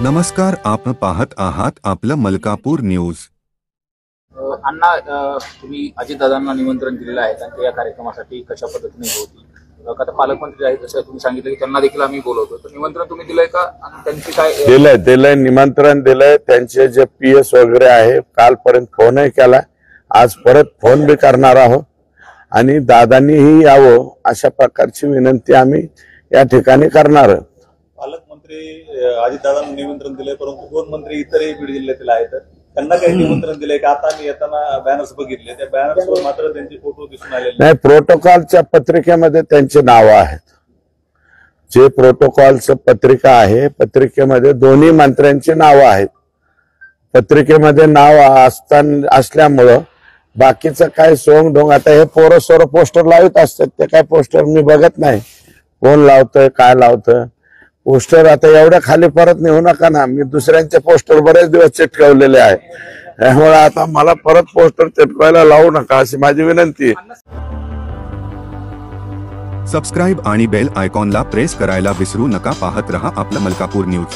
नमस्कार, आपण पाहत आहात आपलं मलकापूर न्यूज। अण्णा, तुम्ही अजितदादांना निमंत्रण दिलेलं आहे आणि या कार्यक्रमासाठी कशा पद्धतीने होती? आता पालकमंत्री आहेत, जसं तुम्ही सांगितलं की त्यांना देखील आम्ही बोलवतो, तर निमंत्रण तुम्ही दिलंय का आणि त्यांची काय दिलंय निमंत्रण दिलंय। त्यांचे जे PS वगैरे आहे कालपर्यंत फोनही केला, आज परत फोन बी करणार आहोत आणि दादांनीही यावं अशा प्रकारची विनंती आम्ही या ठिकाणी करणार आहोत। पालकमंत्री अजितदादांना निमंत्रण दिले, परंतु दोन मंत्री इतरही बीड जिल्ह्यातील आहेत, त्यांना काही निमंत्रण दिलंय का? आता मी येताना बॅनर्स बघितले, त्या बॅनर्सवर मात्र त्यांचे फोटो दिसून आलेले नाही। प्रोटोकॉलच्या पत्रिकेमध्ये त्यांचे नाव आहेत। जे प्रोटोकॉलचं पत्रिका आहे, पत्रिकेमध्ये दोन्ही मंत्र्यांची नाव आहेत। पत्रिकेमध्ये नाव असल्यामुळं बाकीचं काय सोंग ढोंग, आता हे पोरं सोरं पोस्टर लावत असतात, ते काय पोस्टर मी बघत नाही कोण लावतंय काय लावतंय पोस्टर। आता एवढ्या खाली परत नेऊ नका ना, मी दुसऱ्यांचे पोस्टर बरेच दिवस चिटकवलेले आहे, त्यामुळे आता मला परत पोस्टर चिटकवायला लावू नका अशी माझी विनंती आहे। सबस्क्राइब आणि बेल आयकॉनला प्रेस करायला विसरू नका। पाहत रहा आपलं मलकापूर न्यूज।